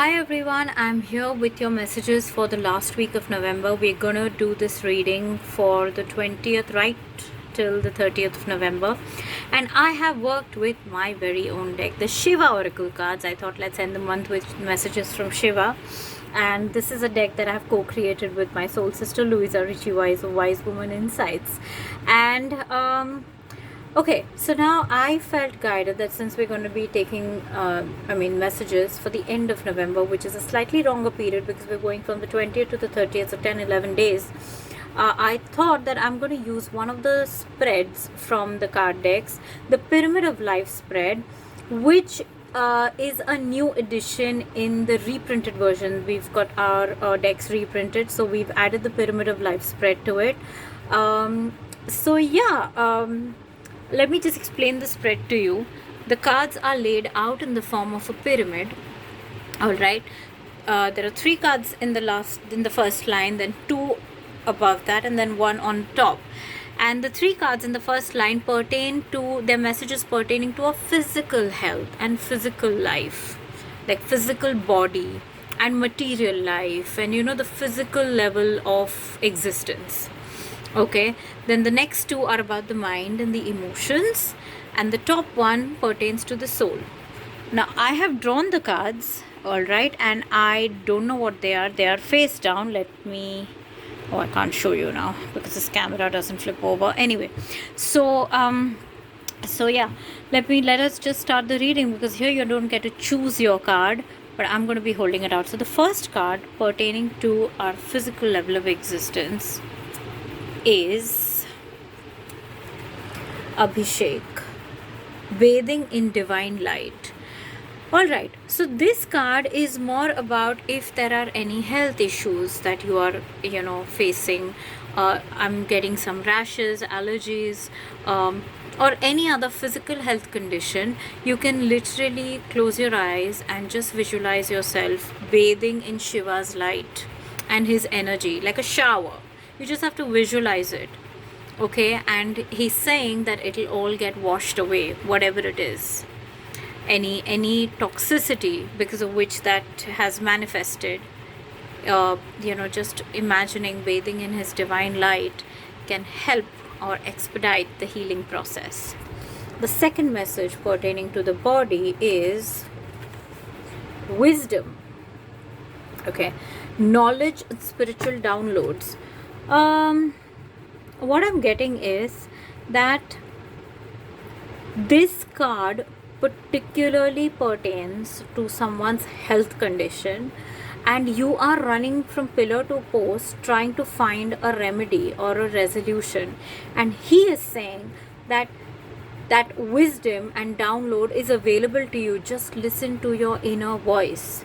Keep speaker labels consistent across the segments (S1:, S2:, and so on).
S1: Hi everyone, I'm here with your messages for the last week of November. We're gonna do this reading for the 20th right till the 30th of November. And I have worked with my very own deck, the Shiva Oracle cards. I thought let's end the month with messages from Shiva. And this is a deck that I have co-created with my soul sister Louisa Richie Wise of Wise Woman Insights. And okay, so now I felt guided that since we're going to be taking, messages for the end of November, which is a slightly longer period because we're going from the 20th to the 30th, so 10-11 days, I thought that I'm going to use one of the spreads from the card decks, the Pyramid of Life spread, which is a new edition in the reprinted version. We've got our decks reprinted, so we've added the Pyramid of Life spread to it. Let me just explain the spread to you. The cards are laid out in the form of a pyramid. All right. There are 3 cards in the first line, then 2 above that, and then 1 on top. And the 3 cards in the first line pertain to their messages pertaining to a physical health and physical life, like physical body and material life, and the physical level of existence. Okay, then the next 2 are about the mind and the emotions, and the top one pertains to the soul. Now I have drawn the cards, all right, and I don't know what they are. They are face down. I can't show you now because this camera doesn't flip over. Anyway, so yeah, let us just start the reading, because here you don't get to choose your card, but I'm going to be holding it out. So the first card pertaining to our physical level of existence is Abhishek, bathing in divine light. Alright, so this card is more about if there are any health issues that you are facing. I'm getting some rashes, allergies, or any other physical health condition. You can literally close your eyes and just visualize yourself bathing in Shiva's light and his energy, like a shower. You just have to visualize it, okay? And he's saying that it'll all get washed away, whatever it is. Any toxicity because of which that has manifested. Just imagining bathing in his divine light can help or expedite the healing process. The second message pertaining to the body is wisdom. Okay, knowledge and spiritual downloads. What I'm getting is that this card particularly pertains to someone's health condition, and you are running from pillar to post trying to find a remedy or a resolution, and he is saying that wisdom and download is available to you. Just listen to your inner voice.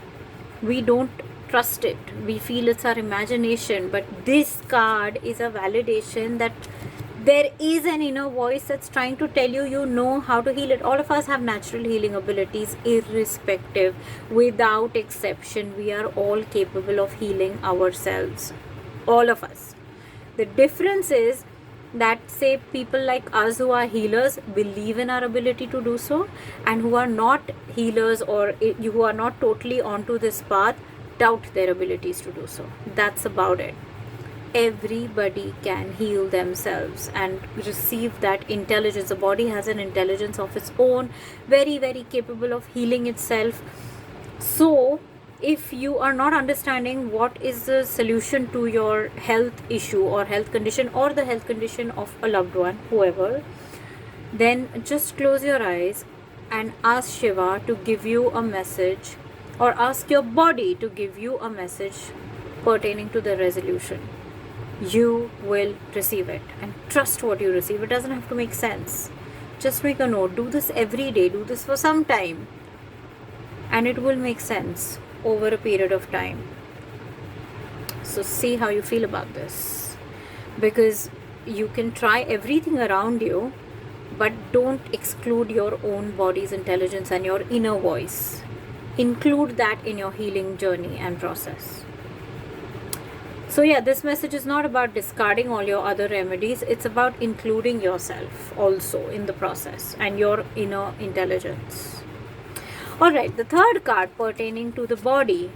S1: We don't trust it. We feel it's our imagination, but this card is a validation that there is an inner voice that's trying to tell you how to heal it. All of us have natural healing abilities, irrespective, without exception. We are all capable of healing ourselves, all of us. The difference is that, say, people like us who are healers believe in our ability to do so, and who are not healers or who are not totally onto this path doubt their abilities to do so. That's about it. Everybody can heal themselves and receive that intelligence. The body has an intelligence of its own, very, very capable of healing itself. So if you are not understanding what is the solution to your health issue or health condition, or the health condition of a loved one, whoever, then just close your eyes and ask Shiva to give you a message, or ask your body to give you a message pertaining to the resolution. You will receive it, and trust what you receive. It doesn't have to make sense. Just make a note. Do this every day. Do this for some time, and it will make sense over a period of time. So see how you feel about this, because you can try everything around you, but don't exclude your own body's intelligence and your inner voice. Include that in your healing journey and process. So yeah, this message is not about discarding all your other remedies. It's about including yourself also in the process and your inner intelligence. Alright, the third card pertaining to the body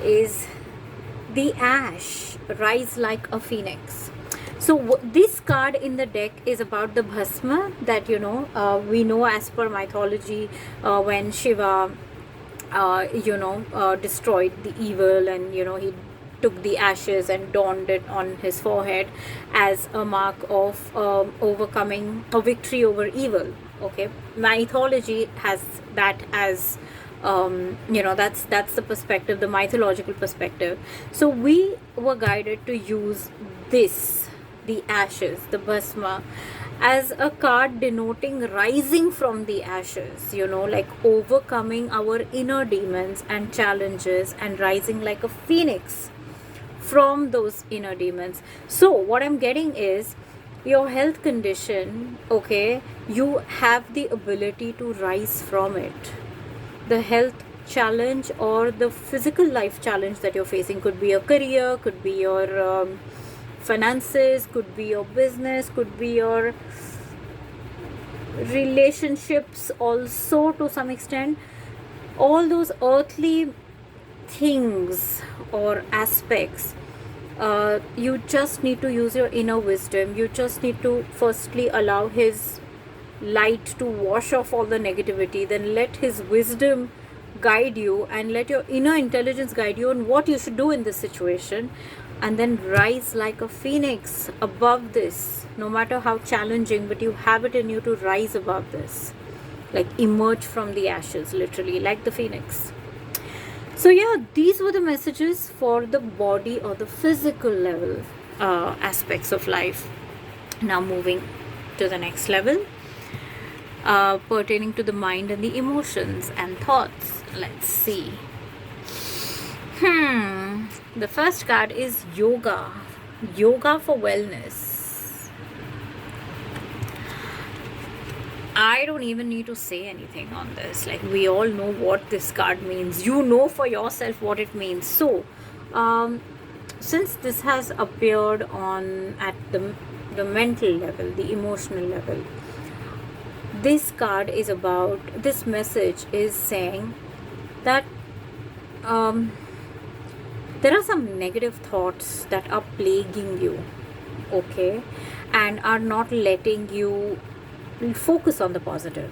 S1: is the ash, rise like a phoenix. So this card in the deck is about the bhasma that we know as per mythology, when Shiva destroyed the evil, and he took the ashes and donned it on his forehead as a mark of overcoming a victory over evil. Okay, mythology has that as that's the perspective, the mythological perspective. So we were guided to use this, the ashes, the bhasma, as a card denoting rising from the ashes, like overcoming our inner demons and challenges and rising like a phoenix from those inner demons. So what I'm getting is your health condition, okay, you have the ability to rise from it. The health challenge or the physical life challenge that you're facing could be your career, could be your finances, could be your business, could be your relationships also to some extent. All those earthly things or aspects, you just need to use your inner wisdom. You just need to firstly allow his light to wash off all the negativity, then let his wisdom guide you, and let your inner intelligence guide you on what you should do in this situation, and then rise like a phoenix above this, no matter how challenging, but you have it in you to rise above this, like emerge from the ashes, literally like the phoenix. So yeah, these were the messages for the body or the physical level aspects of life. Now moving to the next level, pertaining to the mind and the emotions and thoughts. Let's see. The first card is yoga. Yoga for wellness. I don't even need to say anything on this. Like, we all know what this card means. You know for yourself what it means. So, since this has appeared at the mental level, the emotional level, this card is about, this message is saying that there are some negative thoughts that are plaguing you, okay, and are not letting you focus on the positive.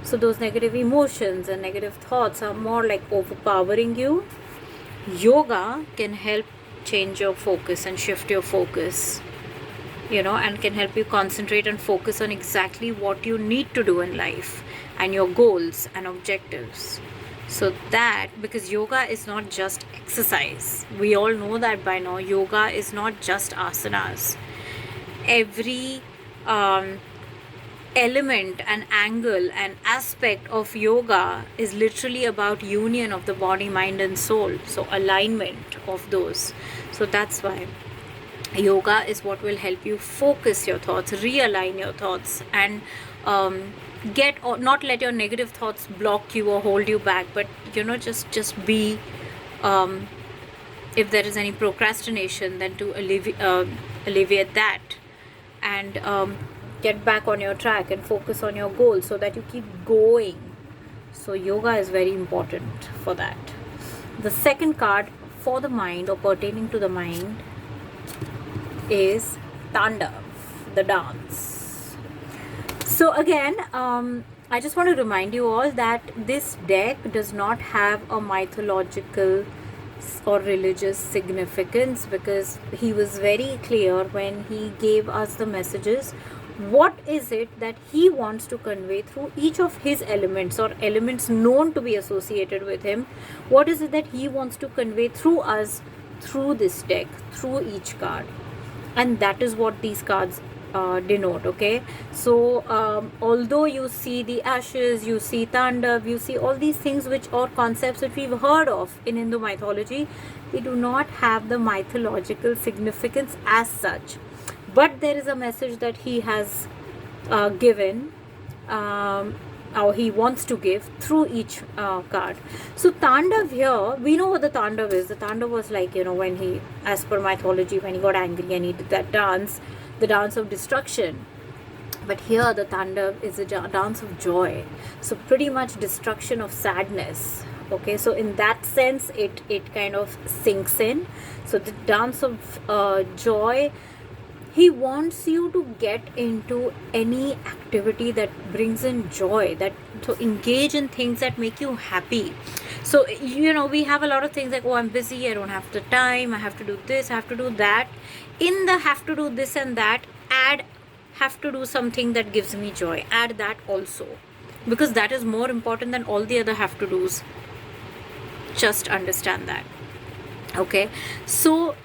S1: So those negative emotions and negative thoughts are more like overpowering you. Yoga can help change your focus and shift your focus, and can help you concentrate and focus on exactly what you need to do in life and your goals and objectives. So that, because yoga is not just exercise, we all know that by now. Yoga is not just asanas. Every element and angle and aspect of yoga is literally about union of the body, mind and soul. So alignment of those. So that's why yoga is what will help you focus your thoughts, realign your thoughts, and not let your negative thoughts block you or hold you back, but just be, if there is any procrastination, then to alleviate that, and get back on your track and focus on your goal so that you keep going. So yoga is very important for that. The second card for the mind or pertaining to the mind is Tandav, the dance. So again, I just want to remind you all that this deck does not have a mythological or religious significance, because he was very clear when he gave us the messages. What is it that he wants to convey through each of his elements or elements known to be associated with him? What is it that he wants to convey through us, through this deck, through each card? And that is what these cards denote, okay? So although you see the ashes, you see Tandav, you see all these things which are concepts that we've heard of in Hindu mythology, they do not have the mythological significance as such. But there is a message that he has given, or he wants to give through each card. So Tandav here, we know what the Tandav is. The Tandav was like, when he, as per mythology, when he got angry and he did that dance, the dance of destruction. But here the Tandav is a dance of joy. So pretty much destruction of sadness. Okay, so in that sense, it kind of sinks in. So the dance of joy, he wants you to get into any activity that brings in joy, that to engage in things that make you happy. So, we have a lot of things like, oh, I'm busy, I don't have the time, I have to do this, I have to do that. In the have to do this and that, add have to do something that gives me joy. Add that also, because that is more important than all the other have to do's. Just understand that. Okay, so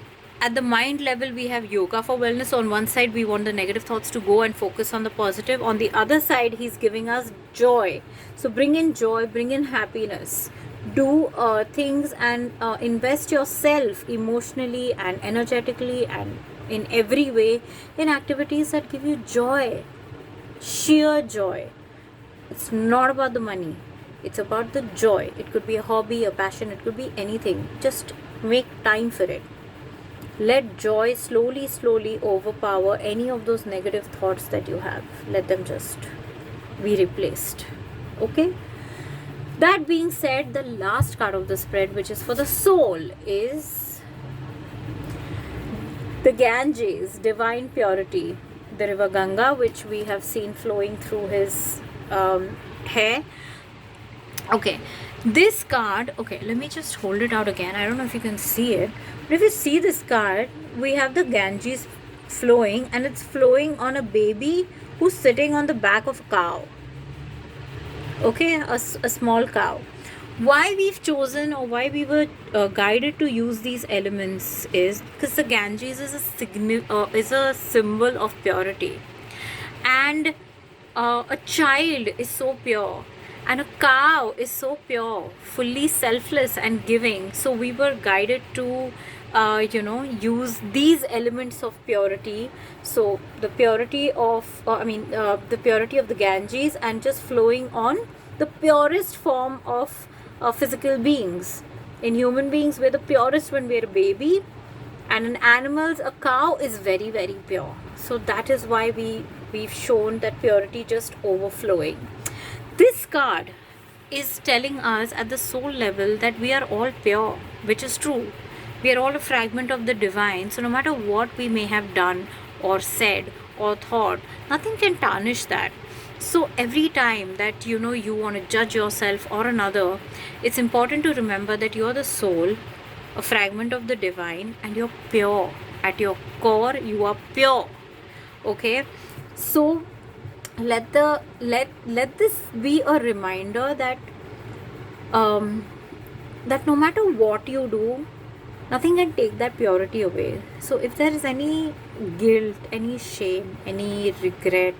S1: at the mind level, we have yoga for wellness. On one side, we want the negative thoughts to go and focus on the positive. On the other side, he's giving us joy. So bring in joy, bring in happiness. Do things and invest yourself emotionally and energetically and in every way in activities that give you joy, sheer joy. It's not about the money. It's about the joy. It could be a hobby, a passion, it could be anything. Just make time for it. Let joy slowly overpower any of those negative thoughts that you have. Let them just be replaced. Okay? That being said, the last card of the spread, which is for the soul, is the Ganges, divine purity. The river Ganga, which we have seen flowing through his hair. Okay, this card, okay, let me just hold it out again. I don't know if you can see it. But if you see this card, we have the Ganges flowing, and it's flowing on a baby who's sitting on the back of a cow. Okay, a small cow. Why we've chosen, or why we were guided to use these elements is because the Ganges is a symbol of purity, and a child is so pure, and a cow is so pure, fully selfless and giving. So we were guided to use these elements of purity. So the purity of the purity of the Ganges, and just flowing on the purest form of physical beings. In human beings, we're the purest when we're a baby, and in animals, a cow is very, very pure. So that is why we've shown that purity just overflowing. This card is telling us at the soul level that we are all pure, which is true. We are all a fragment of the divine. So no matter what we may have done or said or thought, nothing can tarnish that. So every time that you want to judge yourself or another, it's important to remember that you're the soul, a fragment of the divine, and you're pure. At your core, you are pure. Okay? So let this be a reminder that that no matter what you do, nothing can take that purity away. So if there is any guilt, any shame, any regret,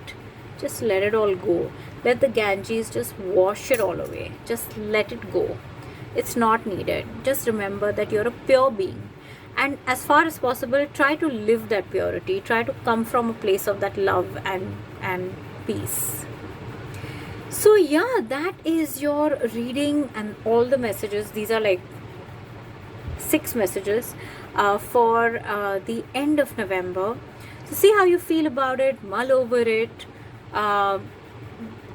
S1: just let it all go. Let the Ganges just wash it all away. Just let it go. It's not needed. Just remember that you're a pure being, and as far as possible, try to live that purity. Try to come from a place of that love and peace. So yeah, that is your reading and all the messages. These are like 6 messages for the end of November. So see how you feel about it, mull over it.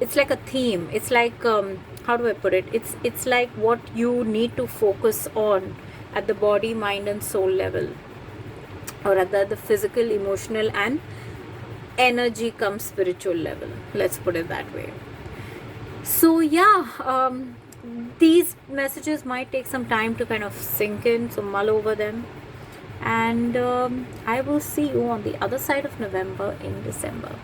S1: It's like a theme. It's like how do I put it? It's like what you need to focus on at the body, mind and soul level, or at the physical, emotional and energy come spiritual level. Let's put it that way. So yeah, these messages might take some time to kind of sink in, so mull over them, and I will see you on the other side of November in December.